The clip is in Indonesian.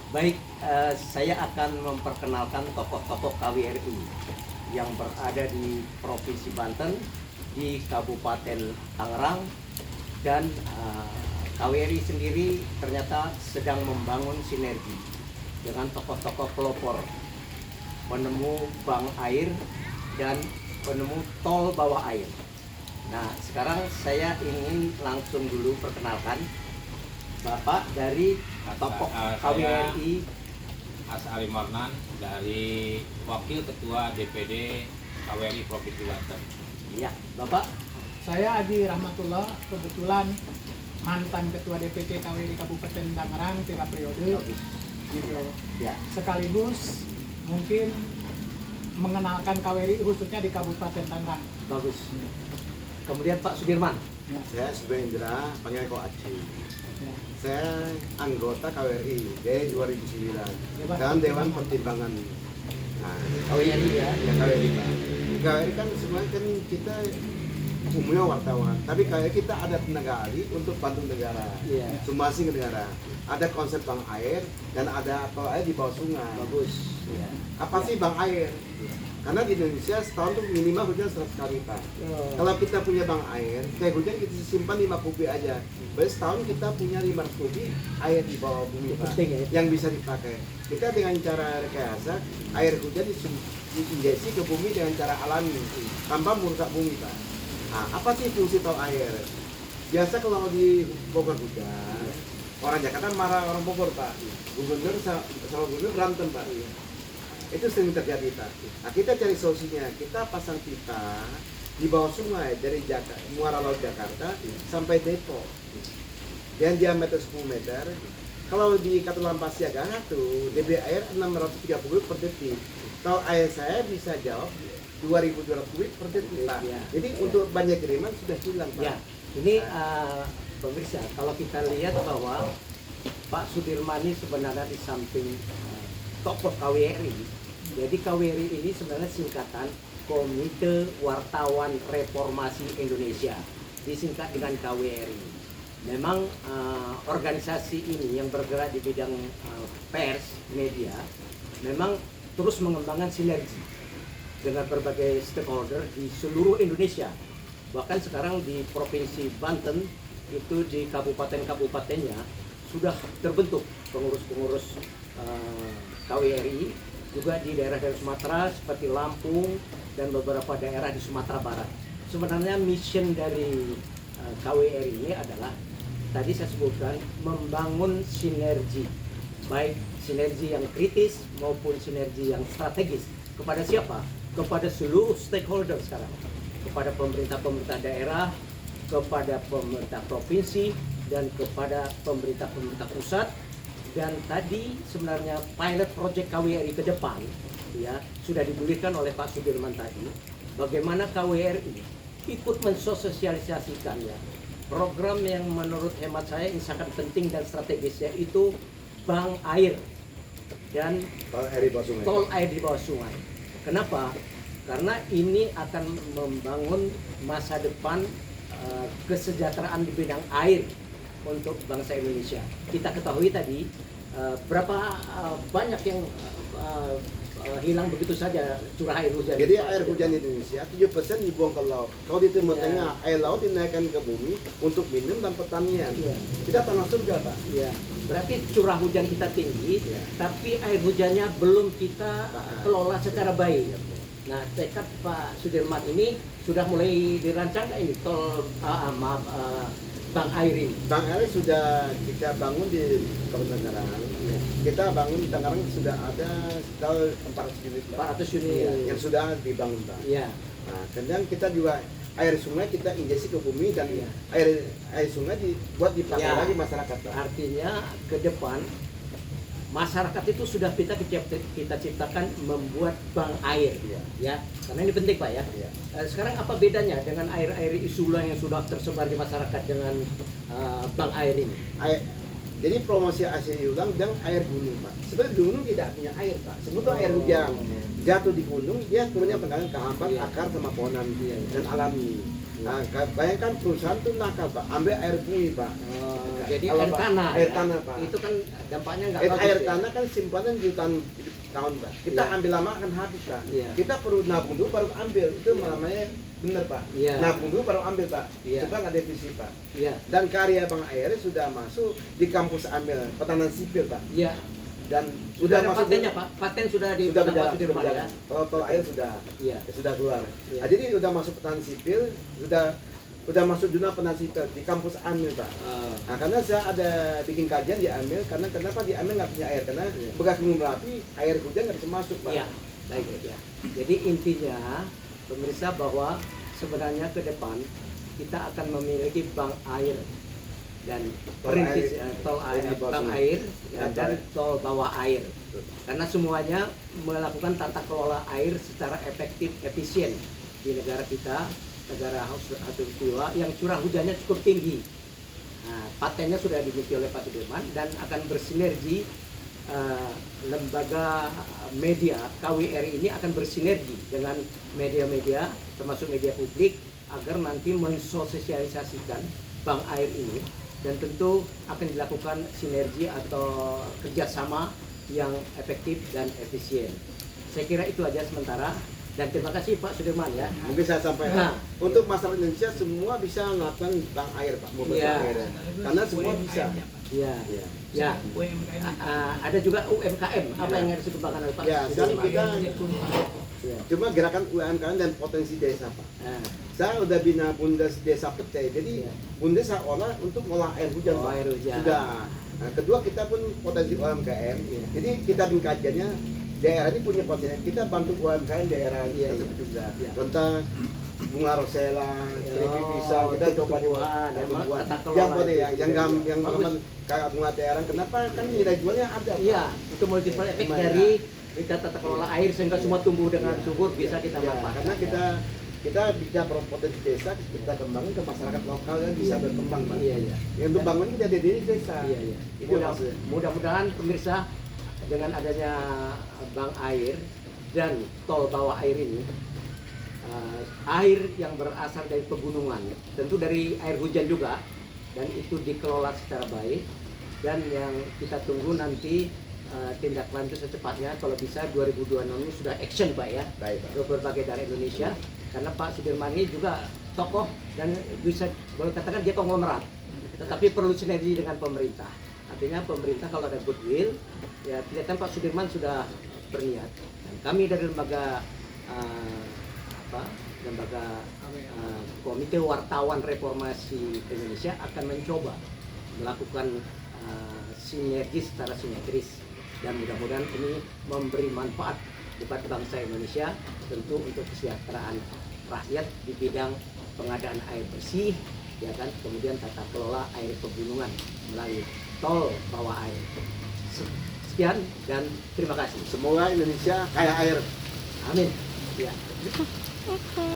Baik, saya akan memperkenalkan tokoh-tokoh KWRI yang berada di Provinsi Banten, di Kabupaten Tangerang, dan KWRI sendiri ternyata sedang membangun sinergi dengan tokoh-tokoh pelopor, penemu bank air, dan penemu tol bawah air. Nah, sekarang saya ingin langsung dulu perkenalkan Bapak dari tokoh Saya KWRI. Asari Marnan dari Wakil Ketua DPD KWRI Provinsi Banten. Ya, Bapak. Saya Adi Rahmatullah, kebetulan mantan Ketua DPD KWRI Kabupaten Tangerang 3 periode. Gitu. Ya, Sekaligus mungkin mengenalkan KWRI khususnya di Kabupaten Tangerang. bagus. Kemudian Pak Sudirman. Ya. Saya Subendra, panggil Ko Aci. Ya. Saya anggota KWRI dari 2009 Pak. dan Dewan Pertimbangan. Nah, KWRI ya. ya KWRI Pak. KWRI kan sebenarnya kan kita umumnya wartawan, tapi kayak kita ada tenaga ahli untuk bantu negara, Iya. sumbangsi ke negara. Ada konsep bank air dan ada tol air di bawah sungai. Bagus. Ya. Apa sih bank air? Karena di Indonesia setahun tuh minimal hujan 100 kali Pak. Kalau kita punya bank air, kayak hujan kita simpan 5 kubik aja. Berarti setahun kita punya 500 kubik air di bawah bumi Pak, Penting ya. yang bisa dipakai. Kita dengan cara rekayasa, air hujan diinjeksi ke bumi dengan cara alami, tanpa merusak bumi Pak. Nah, apa sih fungsi tol air? Biasa kalau di Bogor hujan, orang Jakarta marah orang Bogor Pak. Gubernur sama gubernur berantem Pak. Itu sering terjadi Pak. Nah, kita cari solusinya, kita pasang pipa di bawah sungai dari Muara Laut Jakarta sampai Depok yang diameter 10 meter. Kalau di Katulampa Siaga tuh debit air 630 per detik. Kalau air saya bisa jawab 2.200 kubik per detik Pak. Ya. Jadi untuk banjir kiriman sudah hilang Pak. Ya, ini pemirsa, kalau kita lihat bahwa Pak Sudirman ini sebenarnya di samping tokoh KWRI, jadi KWRI ini sebenarnya singkatan Komite Wartawan Reformasi Indonesia, disingkat dengan KWRI. Memang organisasi ini yang bergerak di bidang pers, media, memang terus mengembangkan sinergi dengan berbagai stakeholder di seluruh Indonesia. Bahkan sekarang di Provinsi Banten, itu di kabupaten-kabupatennya sudah terbentuk pengurus-pengurus KWRI, juga di daerah-daerah Sumatera seperti Lampung dan beberapa daerah di Sumatera Barat. Sebenarnya mission dari KWRI ini adalah tadi saya sebutkan membangun sinergi, baik sinergi yang kritis maupun sinergi yang strategis. Kepada siapa? Kepada seluruh stakeholder sekarang, kepada pemerintah-pemerintah daerah, kepada pemerintah provinsi, dan kepada pemerintah-pemerintah pusat. Dan tadi sebenarnya pilot project KWRI ke depan ya sudah digulirkan oleh Pak Sudirman tadi, bagaimana KWRI ikut mensosialisasikan ya program yang menurut hemat saya ini sangat penting dan strategis, yaitu bank air dan Tol air di bawah sungai. tol air di bawah sungai. Kenapa? Karena ini akan membangun masa depan kesejahteraan di bidang air untuk bangsa Indonesia. Kita ketahui tadi berapa banyak yang hilang begitu saja curah air hujan. Jadi air hujan di Indonesia 7% dibuang ke laut. Kalau di Timur Tengah, air laut dinaikkan ke bumi untuk minum dan pertanian. Iya. Kita tanah surga Pak. Ya, berarti curah hujan kita tinggi, Ya. tapi air hujannya belum kita kelola secara baik. Nah, tekad Pak Sudirman ini sudah mulai dirancang nggak ini tol bank air ini? Bank air sudah kita bangun di Kabupaten Tangerang. Kita bangun di Tangerang sudah ada sekitar 400 unit Pak. 400 unit. Yang sudah dibangun Pak. Ya, Nah, kemudian kita juga air sungai kita injeksi ke bumi dan Iya. air sungai dibuat dipakai Ya. lagi masyarakat Pak. artinya ke depan masyarakat itu sudah kita ciptakan membuat bank air, Iya. ya, karena ini penting Pak ya. Iya. Sekarang apa bedanya dengan air-air Isula yang sudah tersebar di masyarakat dengan bank air ini? Jadi promosi asli ulang dan air gunung Pak. Sebenarnya gunung tidak punya air Pak. Sebetulnya air hujan jatuh di gunung dia kemudian pegangan kehambat Iya. akar sama pohonan Iya. dan alami. Nah, bayangkan perusahaan tuh nakal Pak, ambil air bumi Pak. Jadi Kalau air Pak, tanah. air ya. tanah Pak. Itu kan dampaknya nggak Air, bagus. air ya. tanah kan simpanan jutaan tahun Pak. Kita Iya. ambil lama akan habis Pak. Iya. Kita perlu nabung dulu baru ambil. Itu namanya benar Pak. Iya. Nabung dulu baru ambil Pak. Iya. Supaya nggak defisit Pak. Iya. Dan karya Bang Air sudah masuk di kampus ambil pertanian sipil Pak. Iya. Dan Sudah ada masuk patennya Pak. Paten sudah di sudah Pak berjalan, Sudirman ya. Tol air sudah Iya. sudah keluar. Iya. Nah, jadi udah masuk pertanian sipil, udah masuk jurnal pertanian sipil di kampus ambil Pak. Nah, karena saya ada bikin kajian di Amil, karena kenapa di Amil nggak punya air? Karena Iya. bekas gunung Merapi, air hujan nggak bisa masuk, Pak. Iya. Baik ya. Jadi intinya pemirsa bahwa sebenarnya ke depan kita akan memiliki bank air dan Tol perintis air. tol air, Irigasi. bank air ya, Dan dan tol tol bawah air. Karena semuanya melakukan tata kelola air secara efektif, efisien di negara kita, negara khatulistiwa yang curah hujannya cukup tinggi. Nah, patennya sudah dimiliki oleh Pak Sudirman dan akan bersinergi lembaga media KWRI ini akan bersinergi dengan media-media termasuk media publik agar nanti mensosialisasikan bank air ini dan tentu akan dilakukan sinergi atau kerjasama yang efektif dan efisien. Saya kira itu aja sementara dan terima kasih Pak Sudirman ya. Mungkin saya sampaikan, Nah. untuk masyarakat Indonesia semua bisa melakukan bank air, Pak. Mau Iya. bank air. Karena semua bisa. Ya, Iya. ya. UMKM. Ada juga UMKM. Apa Ya. yang harus dikembangkan oleh Pak Ya, dan Sudirman? kita Ya. cuma gerakan UMKM dan potensi desa, Pak. Nah, Saya udah bina Bundes Desa Pete, jadi Iya. Bundes saya olah untuk ngolah air hujan, Oh, Pak. air hujan. Sudah. Nah, kedua kita pun potensi UMKM. Iya. Jadi kita bikin kajiannya daerah ini punya potensi. Kita bantu UMKM daerah Iya, tersebut iya. juga. Iya. Bunga rosella, keripik pisang, kita untuk coba tumbuhan, ya, tumbuhan. tata kelola Yang boleh itu ya, juga. yang Bagus. gampang kayak bunga terang. Kenapa kan nilai jualnya ada? Pak. Iya, itu multiple effect Gimana? dari kita tata kelola air sehingga semua tumbuh dengan Iya. subur bisa kita Ya, manfaatkan. karena kita bisa berpotensi desa, kita kembangin ke masyarakat lokal yang bisa berkembang, Pak. Iya, iya. Yang untuk bangun kita di desa. Iya, iya. Itu maksudnya. Mudah-mudahan pemirsa dengan adanya bank air dan tol bawah air ini, air yang berasal dari pegunungan, tentu dari air hujan juga, dan itu dikelola secara baik. Dan yang kita tunggu nanti tindak lanjut secepatnya, kalau bisa 2026 ini sudah action Pak ya, Baik, Pak. ke berbagai daerah Indonesia. Karena Pak Sudirman ini juga tokoh dan bisa boleh katakan dia konglomerat, tetapi perlu sinergi dengan pemerintah. Artinya pemerintah kalau ada goodwill, ya kelihatan Pak Sudirman sudah berniat. Dan kami dari lembaga Komite Wartawan Reformasi Indonesia akan mencoba melakukan sinergi secara simetris dan mudah-mudahan ini memberi manfaat buat bangsa Indonesia, tentu untuk kesejahteraan rakyat di bidang pengadaan air bersih, ya kan, kemudian tata kelola air pegunungan melalui tol bawah air. Sekian dan terima kasih. Semoga Indonesia kaya air. Amin. Ya.